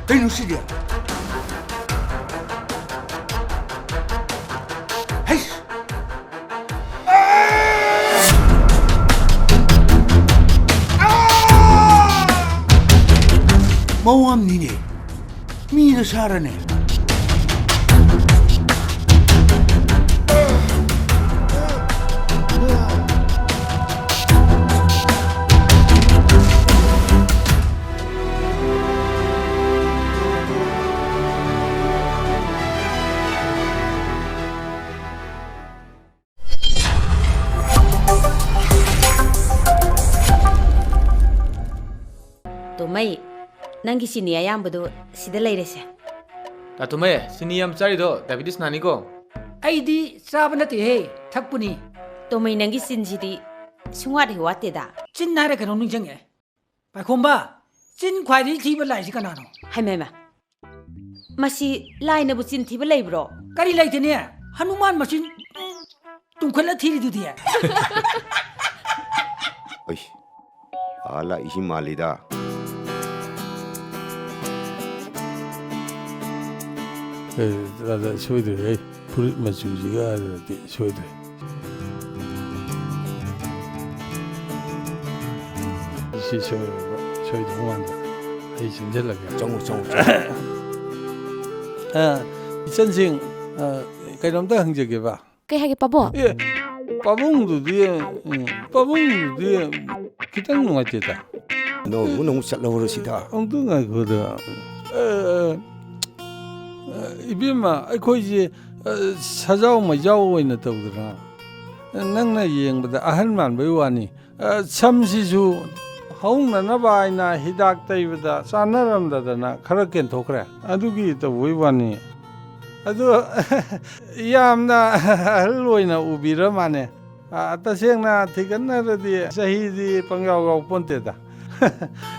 Kay no siya. Hey! Mawam nini. Mina sarane. Tumay, nangi sini ayam bedo sida lay rese. Tumay, sini am cari do, diabetes nani ko. Aidi sabana te he, thakpuni. Tumay nangi sin sidi sungwat hiwate da. Chin nare kano nung jange. Pakomba, chin kwai thiba lai si kanano. Hai mema. Masi lai na bu sin thiba lay bro. Kari lai te ne, Hanuman machine tungkhela thiri du dia. Oi. Ala isi malida. Rada soidre, purit machujiga rada soidre. Isi soidre wanda. Ai sinjela ga. Chong. Ichansing kai lam ta hangjage ba. Kay hagi pabo. Eh, pabungdu dia kitang nungate ta. No, unong satlo sida. Ongtu ngai khoda. Ibima aikoji sajau majau oina tawdra. Nangna yengbada ahal man bai wani. Samsisu haungna na baina hidak taibada sanaramdadana khara ken thokra. Adugi tawoi wani. Adu yamna ahal oina ubira mane. Tasengna thiganna radi sahidi pangyau gau ponte da.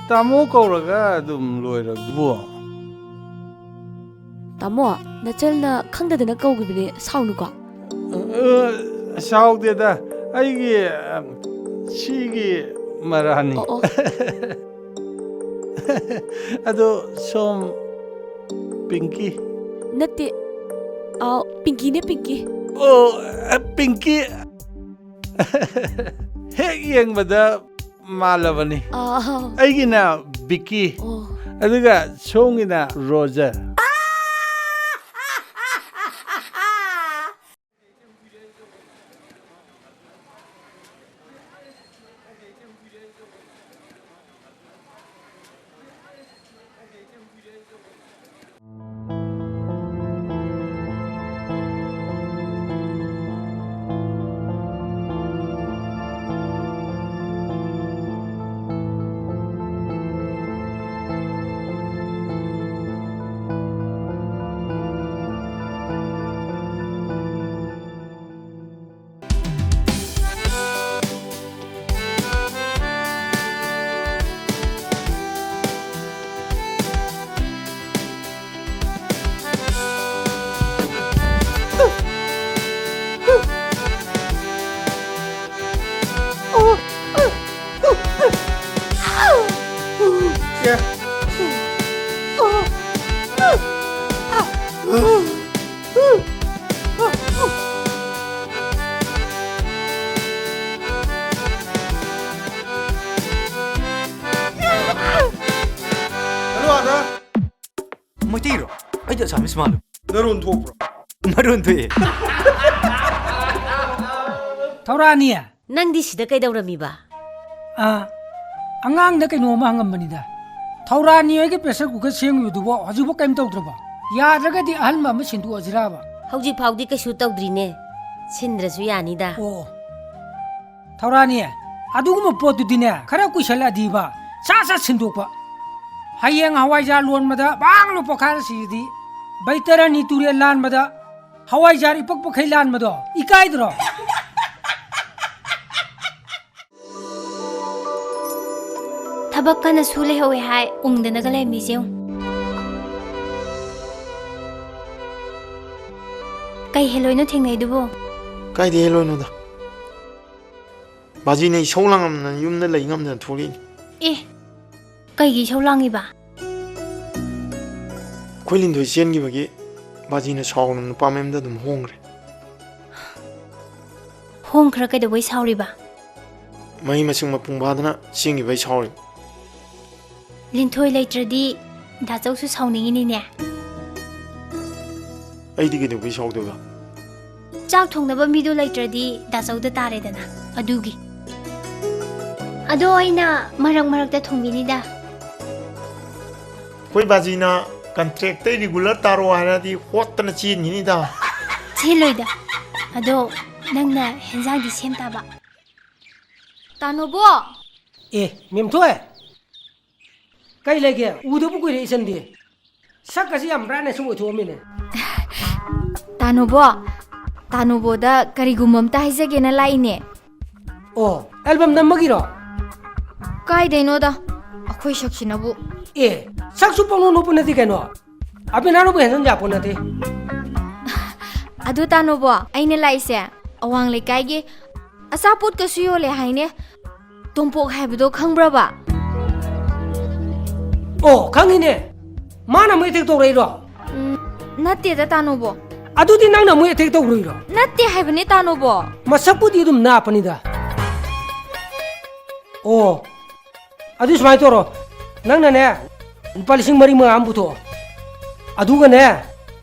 Tamo kauraga dum loira bu. Tamo, nachalna khangdadana kaugibine saunuko. Saugdeda aigi sigi marani. Ado som Pinky. Natte. Pinky ne Pinky. Oh, Pinky. Hek yengbada malabani. Aigi na Vicky. Aduga songina Roger. Matiro. Ay, da samis malu. Naron to bro. Naron to eh. Taurania. Nang di sida kay daurami ba? Angang da kay no mangambanida. Taurania ke pressure cooker seng yudubo ajubo kaim tawdraba. Yadraga di ahal ma sindu ajraba. Hauji phawdi kaisu tawdrine. Sindrasu yanida. Oh. Taurania. Aduguma potu dine khara kuisala diba. Sa sindukpa. Hayeng hawai jar lon mada bang lo pokhar sidi. Baitara ni turiya lan mada hawai jar ipak pokhai lan mada. Ikai dro. Thabak kana sule howe hai ungdana galai miseu. Kai heloi no thengnai dubo. Kai de heloi no da. Baji nei solang am yum na lai ngam na thuri. Eh. Kai gi chaulangi ba. ꯑꯩꯈꯣꯏ ꯂꯤꯟꯊꯣꯏ ꯆꯦꯟꯈꯤꯕꯒꯤ ꯕꯥꯖꯤꯅ ꯁꯥꯎꯅ ꯅꯨꯄꯥ ꯃꯌꯨꯝꯗ ꯑꯗꯨꯝ ꯍꯣꯡꯈ꯭ꯔꯦ ꯍꯣꯡꯈ꯭ꯔ ꯀꯩꯗꯧꯕꯩ ꯁꯥꯎꯔꯤꯕ ꯃꯍꯩ ꯃꯁꯤꯡ ꯃꯄꯨꯡ ꯐꯥꯗꯅ ꯆꯦꯟꯈꯤꯕꯩ ꯁꯥꯎꯔꯤ ꯂꯤꯟꯊꯣꯏ ꯂꯩꯇ꯭ꯔꯗꯤ ꯗꯥꯆꯧꯁꯨ ꯁꯥꯎꯅꯤꯡꯉꯤꯅꯤꯅꯦ ꯑꯩꯗꯤ ꯀꯩꯗꯧꯕꯩ ꯁꯥꯎꯗꯣꯏꯕ ꯆꯥꯛ ꯊꯣꯡꯅꯕ ꯃꯤꯗꯣ ꯂꯩꯇ꯭ꯔꯗꯤ ꯗꯥꯆꯧꯗ ꯇꯥꯔꯦꯗꯅ ꯑꯗꯨꯒꯤ ꯑꯗꯣ ꯑꯩꯅ ꯃꯔꯛ ꯃꯔꯛꯇ ꯊꯣꯡꯕꯤꯅꯤꯗ ꯑꯩꯈꯣꯏ ꯕꯥꯖꯤꯅ ꯀꯟꯇ꯭ꯔꯦꯛꯇꯩ ꯔꯤꯒꯨꯂꯔ ꯇꯥꯔꯣ ꯍꯥꯏꯔꯗꯤ ꯍꯣꯠꯇꯅ ꯆꯦꯟꯈꯤꯅꯤꯗ ꯆꯦꯜꯂꯣꯏꯗ ꯑꯗꯣ ꯅꯪꯅ ꯍꯦꯟꯖꯥꯡꯗꯤ ꯁꯦꯝ ꯇꯥꯕ ꯇꯥꯅꯣꯕꯣ ꯑꯦ ꯃꯦꯝꯊꯣꯏ ꯀꯩ ꯂꯩꯒꯦ ꯎꯗꯕꯨ ꯀꯨꯏꯔꯦ ꯏꯆꯟꯗꯤ ꯁꯛꯀꯁꯤ ꯌꯥꯝ ꯕ꯭ꯔꯥꯏꯠꯅ ꯁꯨꯝ ꯑꯣꯏꯊꯣꯛꯑꯝꯃꯤꯅꯦ ꯇꯥꯅꯣꯕꯣꯗ ꯀꯔꯤꯒꯨꯝꯕ ꯑꯝꯇ ꯍꯥꯏꯖꯒꯦꯅ ꯂꯥꯛꯏꯅꯦ ꯑꯣ ꯑꯦꯜꯕꯝ ꯅꯝꯕꯒꯤꯔꯣ ꯀꯥꯏꯗꯩꯅꯣꯗ ꯑꯩꯈꯣꯏ ꯁꯛꯁꯤꯅꯕꯨ ꯑꯦ ꯁꯛꯁꯨ ꯄꯪꯅꯣ ꯅꯣꯞꯄ ꯅꯠꯇꯦ ꯀꯩꯅꯣ ꯑꯕꯤꯅꯥꯅꯕꯨ ꯍꯦꯟꯖꯟ ꯌꯥꯄꯣ ꯅꯠꯇꯦ ꯑꯗꯨ ꯇꯥꯅꯣꯕꯣ ꯑꯩꯅ ꯂꯥꯛꯏꯁꯦ ꯑꯋꯥꯡ ꯂꯩꯀꯥꯏꯒꯤ ꯑꯆꯥꯄꯣꯠꯀꯁꯨ ꯌꯣꯜꯂꯦ ꯍꯥꯏꯅꯦ ꯇꯣꯝꯄꯣꯛ ꯍꯥꯏꯕꯗꯣ ꯈꯪꯕ꯭ꯔꯕ ꯑꯣ ꯈꯪꯉꯤꯅꯦ ꯃꯥꯅ ꯑꯃꯨꯛ ꯑꯦꯇꯦꯛ ꯇꯧꯔꯛꯏꯔꯣ ꯅꯠꯇꯦꯗ ꯇꯥꯅꯣꯕꯣ ꯑꯗꯨꯗꯤ ꯅꯪꯅ ꯑꯃꯨꯛ ꯑꯦꯇꯦꯛ ꯇꯧꯔꯛꯏꯔꯣ ꯅꯠꯇꯦ ꯍꯥꯏꯕꯅꯦ ꯇꯥꯅꯣꯕꯣ ꯃꯁꯛꯄꯨꯗꯤ ꯑꯗꯨꯝ ꯅꯥꯞꯄꯅꯤꯗ ꯑꯣ ꯑꯗꯨ ꯁꯨꯃꯥꯏꯅ ꯇꯧꯔꯣ ꯅꯪꯅꯅꯦ ꯂꯨꯄꯥ 4,000 ꯑꯃ ꯄꯨꯊꯣꯛꯑꯣ ꯑꯗꯨꯒꯅꯦ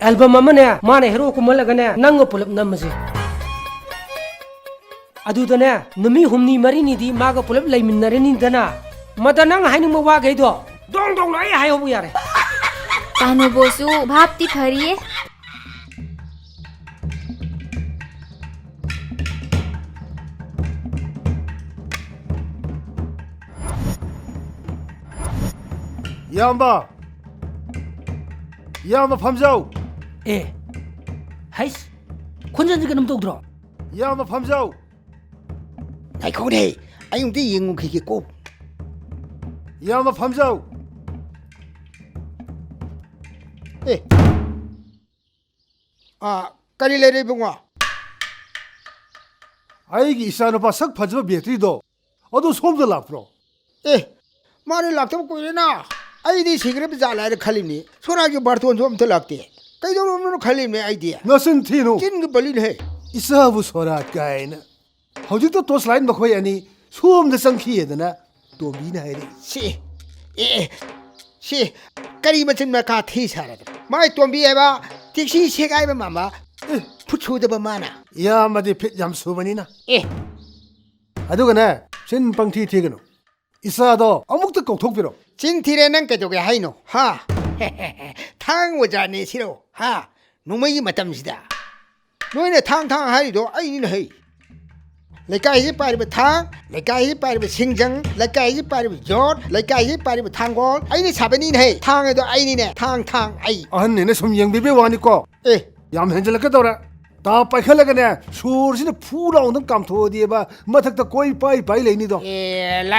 ꯑꯦꯜꯕꯝ ꯑꯃꯅꯦ ꯃꯥꯅ ꯍꯦꯔꯣ ꯀꯨꯝꯍꯜꯂꯒꯅꯦ ꯅꯪꯒ ꯄꯨꯂꯞ ꯅꯝꯃꯁꯦ ꯑꯗꯨꯗꯅꯦ ꯅꯨꯃꯤꯠ 6-7 ꯃꯥꯒ ꯄꯨꯂꯞ ꯂꯩꯃꯤꯟꯅꯔꯅꯤꯗꯅ ꯃꯗ ꯅꯪ ꯍꯥꯏꯅꯤꯡꯕ ꯋꯥꯈꯩꯗꯣ ꯗꯣꯡ ꯗꯣꯡ ꯂꯣꯏ ꯍꯥꯏꯍꯧꯕ ꯌꯥꯔꯦ ꯇꯥꯅꯣꯕꯣꯁꯨ ꯚꯥꯞꯇꯤ ꯐꯔꯤꯌꯦ ꯌꯥꯝꯕ ꯐꯝꯖꯧ ꯑꯦ ꯍꯩꯁ ꯈꯣꯟꯖꯦꯜꯁꯤ ꯀꯩꯅꯣꯝ ꯇꯧꯗ꯭ꯔꯣ ꯌꯥꯝꯕ ꯐꯝꯖꯧ ꯉꯥꯏꯈꯣꯅꯦ ꯑꯩ ꯑꯃꯨꯛꯇ ꯌꯦꯡꯉꯨꯈꯤꯒꯦꯀꯣ ꯌꯥꯝꯕ ꯐꯝꯖꯧ ꯑꯦ ꯀꯔꯤ ꯂꯩꯔꯦ ꯏꯕꯨꯡꯉꯣ ꯑꯩꯒꯤ ꯏꯆꯥꯅꯨꯄꯥ ꯁꯛ ꯐꯖꯕ ꯕꯦꯇ꯭ꯔꯤꯗꯣ ꯑꯗꯨ ꯁꯣꯝꯗ ꯂꯥꯛꯄ꯭ꯔꯣ ꯑꯦ ꯃꯥꯅ ꯂꯥꯛꯇꯕ ꯀꯨꯏꯔꯦꯅ ꯑꯩꯗꯤ ꯁꯤꯒ꯭ꯔꯦꯞ ꯖꯥꯠꯂ ꯍꯥꯏꯅ ꯈꯜꯂꯤꯅꯤ ꯁꯣꯔꯥꯒꯤ ꯕꯥꯔꯇꯣꯟꯁꯨ ꯑꯝꯇ ꯂꯥꯛꯇꯦ ꯀꯩꯗꯧꯔꯕꯅꯣ ꯈꯜꯂꯤꯅꯦ ꯑꯩꯗꯤ ꯅꯆꯤꯟ ꯊꯤꯅꯨ ꯆꯤꯟꯒ ꯄꯜꯂꯤꯅꯦꯍꯦ ꯏꯆꯥꯕꯨ ꯁꯣꯔꯥꯠ ꯀꯥꯏꯅ ꯍꯧꯖꯤꯛꯇ ꯇꯣꯁ ꯂꯥꯏꯠ ꯃꯈꯣꯏ ꯑꯅꯤ ꯁꯣꯝꯗ ꯆꯪꯈꯤꯌꯦꯗꯅ ꯇꯣꯝꯕꯤꯅ ꯍꯥꯏꯔꯤ ꯁꯤ ꯀꯔꯤ ꯃꯆꯤꯟ ꯃꯀꯥ ꯊꯤ ꯁꯥꯔꯗꯅ ꯃꯥꯏ ꯇꯣꯝꯕꯤ ꯍꯥꯏꯕ ꯇꯦꯛꯁꯤ ꯁꯦꯒꯥꯏꯕ ꯃꯥꯃ ꯐꯨꯠ ꯁꯨꯗꯕ ꯃꯥꯅ ꯌꯥꯝꯕꯗꯤ ꯐꯤꯠ ꯌꯥꯝ ꯁꯨꯕꯅꯤꯅ ꯑꯦ ꯑꯗꯨꯒꯅꯦ ꯆꯤꯟ ꯄꯪꯊꯤ ꯊꯤꯒꯅꯨ ꯏꯆꯥꯗꯣ ꯑꯃꯨꯛꯇ ꯀꯧꯊꯣꯛꯄꯤꯔꯣ ꯆꯤꯟ ꯊꯤꯔꯦ ꯅꯪ ꯀꯩꯗꯧꯒꯦ ꯍꯥꯏꯅꯣ ꯍꯥ ꯊꯥꯡ ꯑꯣꯖꯥꯅꯦ ꯁꯤꯔꯣ ꯍꯥ ꯅꯣꯡꯃꯩꯒꯤ ꯃꯇꯝꯁꯤꯗ ꯅꯣꯏꯅ ꯊꯥꯡ ꯍꯥꯏꯔꯤꯗꯣ ꯑꯩꯅꯤꯅ ꯍꯩ ꯂꯩꯀꯥꯏꯁꯤ ꯄꯥꯏꯔꯤꯕ ꯊꯥꯡ ꯂꯩꯀꯥꯏꯁꯤ ꯄꯥꯏꯔꯤꯕ ꯁꯤꯡꯖꯪ ꯂꯩꯀꯥꯏꯁꯤ ꯄꯥꯏꯔꯤꯕ ꯌꯣꯠ ꯂꯩꯀꯥꯏꯁꯤ ꯄꯥꯏꯔꯤꯕ ꯊꯥꯡꯒꯣꯜ ꯑꯩꯅ ꯁꯥꯕꯅꯤꯅ ꯍꯩ ꯊꯥꯡ ꯑꯗꯣ ꯑꯩꯅꯤꯅꯦ ꯊꯥꯡ ꯑꯩ ꯑꯍꯟꯅꯦꯅ ꯁꯨꯝ ꯌꯦꯡꯕꯤꯕꯩ ꯋꯥꯅꯤꯀꯣ ꯑꯦ ꯌꯥꯝ ꯍꯦꯟꯖꯜꯂꯛꯀꯗꯧꯔꯦ ꯇꯥ ꯄꯥꯏꯈꯠꯂꯒꯅꯦ ꯁꯣꯔꯁꯤꯅ ꯐꯨ ꯂꯥꯎꯅ ꯀꯥꯝꯊꯣꯛꯑꯗꯤꯕ ꯃꯊꯛꯇ ꯀꯣꯏ ꯄꯥꯏ ꯂꯩꯅꯤꯗꯣ ꯑꯦ ꯂꯥ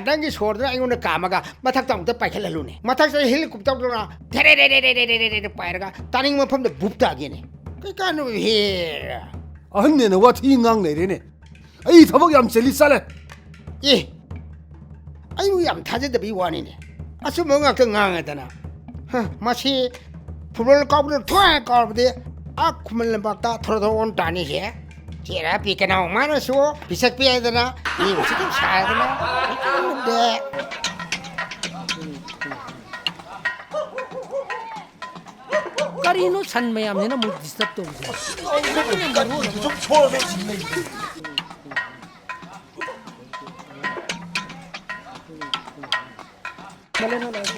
ꯅꯪꯒꯤ ꯁꯣꯔꯗꯨꯅ ꯑꯩꯉꯣꯟꯗ ꯀꯥꯝꯃꯒ ꯃꯊꯛꯇ ꯑꯃꯨꯛꯇ ꯄꯥꯏꯈꯠꯍꯜꯂꯨꯅꯦ ꯃꯊꯛꯇ ꯍꯦꯂꯤꯀꯣꯞꯇꯔꯗꯨꯅ ꯙꯦꯔꯦ ꯄꯥꯏꯔꯒ ꯇꯥꯅꯤꯡꯕ ꯃꯐꯝꯗ ꯕꯨꯞ ꯇꯥꯒꯦꯅꯦ ꯀꯩ ꯀꯥꯟꯅꯣ ꯍꯦ ꯑꯍꯟꯅꯦꯅ ꯋꯥꯊꯤ ꯉꯥꯡ ꯂꯩꯔꯦꯅꯦ ꯑꯩ ꯊꯕꯛ ꯌꯥꯝ ꯆꯤꯜꯂꯤ ꯆꯠꯂꯦ ꯑꯦ ꯑꯩꯕꯨ ꯌꯥꯝ ꯊꯥꯖꯗꯕꯒꯤ ꯋꯥꯅꯤꯅꯦ ꯑꯆꯨꯝꯕ ꯉꯥꯛꯇ ꯉꯥꯡꯉꯗꯅ ꯃꯁꯤ ꯐꯨꯠꯕꯣꯜ ꯀꯥꯎꯕꯗ ꯊꯣꯏ ꯀꯥꯎꯔꯕꯗꯤ ꯈꯨꯃꯟ ꯂꯝꯄꯥꯛꯇ ꯊꯣꯔ ꯑꯣꯟ ꯇꯥꯅꯤꯁꯦ ꯆꯦꯔꯥ ꯄꯤꯀꯅꯥꯎ ꯃꯥꯅꯁꯨ ꯄꯤꯁꯛꯄꯤ ꯍꯥꯏꯗꯅ ꯃꯤꯕꯨ ꯁꯤꯇꯪ ꯁꯥꯗꯅ ꯀꯔꯤꯅꯣ ꯁꯟ ꯃꯌꯥꯝꯁꯤꯅ ꯑꯃꯨꯛ ꯗꯤꯁꯇꯔꯕ ꯇꯧꯕꯁꯦ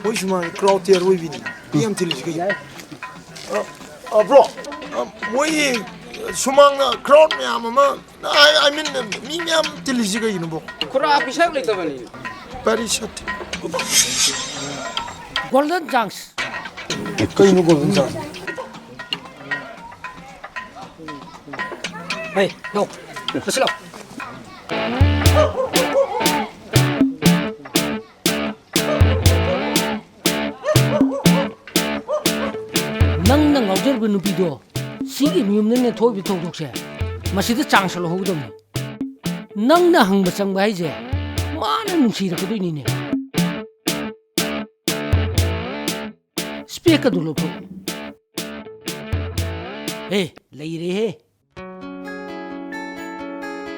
ꯃꯣꯏ ꯁꯨꯃꯥꯡ ꯀ꯭ꯔꯥꯎꯗ ꯇꯤꯌꯔ ꯑꯣꯏꯕꯤꯅꯤ ꯃꯤ ꯌꯥꯝ ꯇꯤꯜꯂꯤꯁꯤ ꯀꯩ ꯕ꯭ꯔꯣ ꯃꯣꯏ ꯁꯨꯃꯥꯡꯅ ꯀ꯭ꯔꯥꯎꯗ ꯃꯌꯥꯝ ꯑꯃ ꯑꯥꯏ ꯃꯤꯟ ꯃꯤ ꯃꯌꯥꯝ ꯇꯤꯜꯂꯤꯁꯤ ꯀꯩꯒꯤꯅꯣ ꯕ꯭ꯔꯣ ꯈꯨꯔꯥ ꯄꯤꯁꯛ ꯂꯩꯇꯕꯅꯤ ꯕꯦꯔꯤ ꯁꯠ ꯒꯣꯜꯗꯟ ꯆꯥꯟꯁ ꯀꯩꯅꯣ ꯒꯣꯜꯗꯟ ꯆꯥꯟꯁ ꯍꯩ ꯅꯣ ꯂꯣꯏꯁꯤꯜꯂꯣ ꯅꯪꯅ ꯉꯥꯎꯖꯔꯤꯕ ꯅꯨꯄꯤꯗꯣ ꯁꯤꯒꯤ ꯃꯌꯨꯝꯗꯅꯦ ꯊꯣꯛꯏꯕ ꯊꯧꯗꯣꯛꯁꯦ ꯃꯁꯤꯗ ꯆꯥꯡꯁ ꯂꯧꯍꯧꯒꯗꯕꯅꯤ ꯅꯪꯅ ꯍꯪꯕ ꯆꯪꯕ ꯍꯥꯏꯁꯦ ꯃꯥꯅ ꯅꯨꯡꯁꯤꯔꯛꯀꯗꯣꯏꯅꯤꯅꯦ स्पेक का दुलो तो हे लई रे हे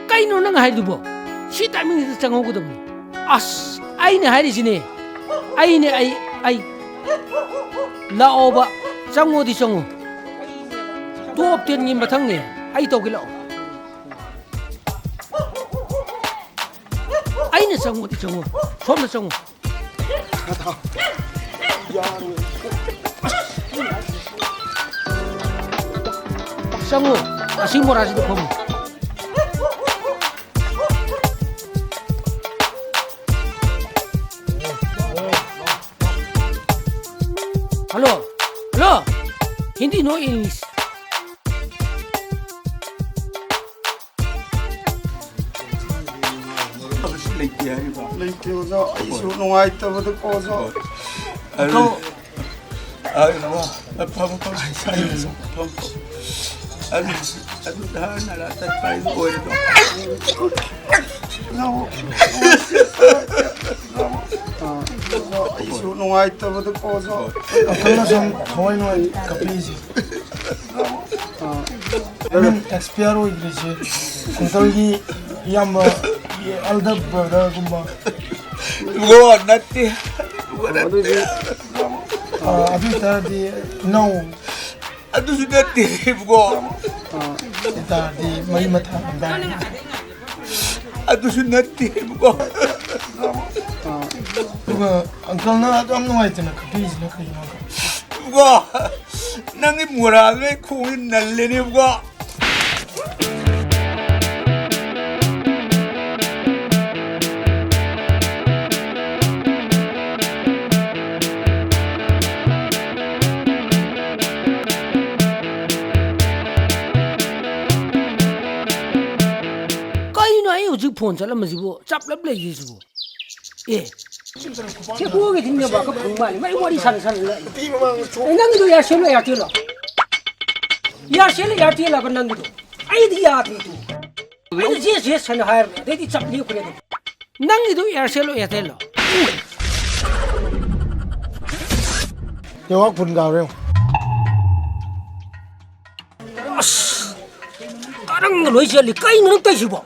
कई नो नंग हाय दुबो सी टाइमिंग से चंगो को दम अस आई ने हाय रिसिने आई ने आई लाओबा चंगो दी चंगो टॉप 10 गी मथंग ने आई तो के लाओ आई ने चंगो दी चंगो सोम ने चंगो चंगो असी मोराजी तो फम hello hello Hindi no English लेते हो जाओ ऐसो नोआई तब तो को जाओ तो फम धान तत्पाई ओए तो ऐसो नोआई तब तो को जाओ अकल सम थोय नोआई कपीजी एक्सपायर हो गई अंकल की याम ये elder brother गुम्बा वो नत्ती अभी तादी नो अदु नत्ती वो तादी मई मथा अंदानी अदु नत्ती वो अंकल ना अदम नोआई तना कपीज ना कहीं ना वो नंगी मुरा में खून नल्ले ने वो फोन चला मजिबो चापलब ले जिसबो ए के बोगे दिन बा का फंगमाली मै वरी सान सान ती मम छो नंग दो या शेलो या तेलो का नंग दो आई दी या ती तू आई जे सन हायर दे दी चापली खुले दो नंग दो या शेलो या तेलो ये वाक फुन गाव रे रंग लोई चली कई न तैसिबो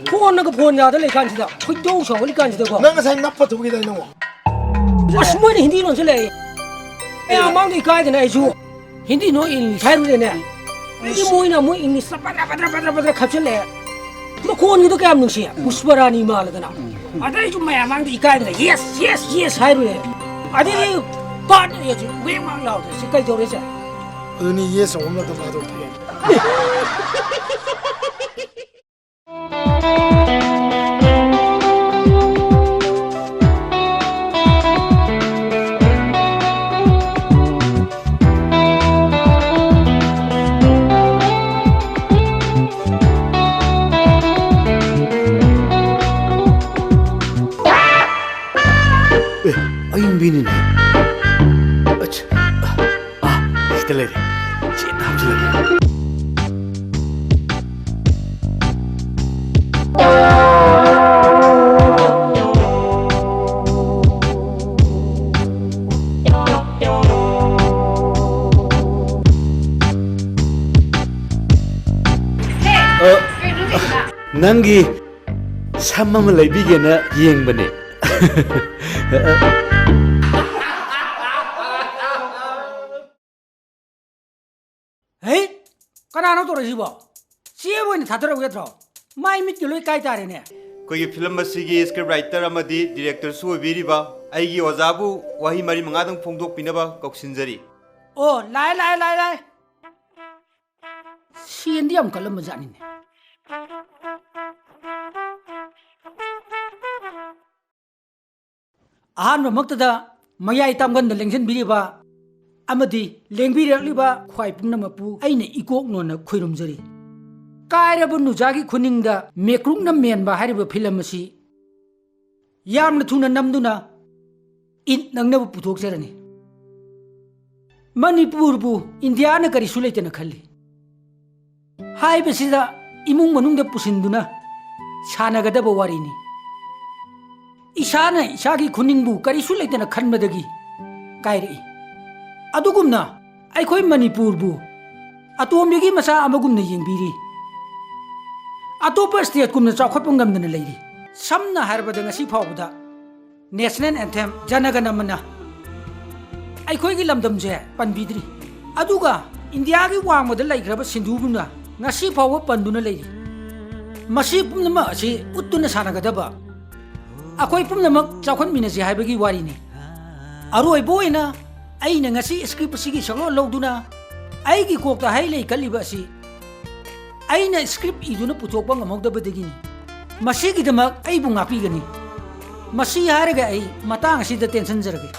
फोन न फोन याद ले कान सिदा खुदो सवली कान सिदा को नंग साइन नप पथुगी दै नो बस मोय हिंदी नो चले ए अमाउंट दी काय देना इजु हिंदी नो इंग्लिश हाय रुले ने ई मोय ना मोय इंग्लिश पदरा खचले तो कोन नी तो क्या नुसी पुष्परानी माल दना अदे जु मैं अमाउंट दी काय देना यस हाय रुले अदे पाट ये वे मांग लाउ से कई जोरे से अनि ये सोम न तो बातो ayun binin aç işteleri çiğdamcıları nangi samma ma leibigena yengbane हे कनानो तो रजिबो चे बोइन थादर वेत्रो माइ मिट के लोई काय तारे ने कोई फिल्म असिगी स्क्रिप्ट राइटर अमदी डायरेक्टर सु ओबिरिबा आइगी ओजाबु वही मरी मंगादं फोंदोक पिनबा कौसिनजरी ओ लाय सीएनडी हम कलम जानि ने अहान मक्तदा मयाई तामगन लेंजन बिरिबा अमदी लेंबिरलिबा ख्वाइ पुनमपु आइने इकोक नोना खुइरुमजरी कायरबु नुजागी खुनिंगदा मेक्रुंगना मेनबा हारिबा फिल्म असि यामना थुना नमदुना इन नंगनबु पुथोकजरनी मणिपुरबु इंडिया न करी सुलेतना खल्ली हाइबसिदा इमुंग मनुंगदा पुसिंदुना सानगदबा वारिनी इसाना इसागी खुनिंगबु करी सुलेतना खनबदगी कायरी ꯑꯗꯨꯒꯨꯝꯅ ꯑꯩꯈꯣꯏ ꯃꯅꯤꯄꯨꯔꯕꯨ ꯑꯇꯣꯝꯕꯤꯒꯤ ꯃꯆꯥ ꯑꯃꯒꯨꯝꯅ ꯌꯦꯡꯕꯤꯔꯤ ꯑꯇꯣꯞꯄ ꯁ꯭ꯇꯦꯠꯀꯨꯝꯅ ꯆꯥꯎꯈꯠꯄ ꯉꯝꯗꯅ ꯂꯩꯔꯤ ꯁꯝꯅ ꯍꯥꯏꯔꯕꯗ ꯉꯁꯤ ꯐꯥꯎꯕꯗ ꯅꯦꯁꯅꯦꯜ ꯑꯦꯟꯊꯦꯝ ꯖꯅꯒꯅꯃꯅ ꯑꯩꯈꯣꯏꯒꯤ ꯂꯝꯗꯝꯁꯦ ꯄꯟꯕꯤꯗ꯭ꯔꯤ ꯑꯗꯨꯒ ꯏꯟꯗꯤꯌꯥꯒꯤ ꯋꯥꯡꯃꯗ ꯂꯩꯈ꯭ꯔꯕ ꯁꯤꯟꯙꯨꯒꯨꯝꯅ ꯉꯁꯤ ꯐꯥꯎꯕ ꯄꯟꯗꯨꯅ ꯂꯩꯔꯤ ꯃꯁꯤ ꯄꯨꯝꯅꯃꯛ ꯑꯁꯤ ꯎꯠꯇꯨꯅ ꯁꯥꯟꯅꯒꯗꯕ ꯑꯩꯈꯣꯏ ꯄꯨꯝꯅꯃꯛ ꯆꯥꯎꯈꯠꯃꯤꯟꯅꯁꯤ ꯍꯥꯏꯕꯒꯤ ꯋꯥꯔꯤꯅꯤ ꯑꯔꯣꯏꯕ ꯑꯣꯏꯅ ꯑꯩꯅ ꯉꯁꯤ ꯁ꯭ꯀ꯭ꯔꯤꯞ ꯑꯁꯤꯒꯤ ꯁꯛꯂꯣꯟ ꯂꯧꯗꯨꯅ ꯑꯩꯒꯤ ꯀꯣꯛꯇ ꯍꯩ ꯂꯩ ꯀꯠꯂꯤꯕ ꯑꯁꯤ ꯑꯩꯅ ꯁ꯭ꯀ꯭ꯔꯤꯞ ꯏꯗꯨꯅ ꯄꯨꯊꯣꯛꯄ ꯉꯝꯍꯧꯗꯕꯗꯒꯤꯅꯤ ꯃꯁꯤꯒꯤꯗꯃꯛ ꯑꯩꯕꯨ ꯉꯥꯛꯄꯤꯒꯅꯤ ꯃꯁꯤ ꯍꯥꯏꯔꯒ ꯑꯩ ꯃꯇꯥꯡ ꯑꯁꯤꯗ ꯇꯦꯟꯁꯟꯖꯔꯒꯦ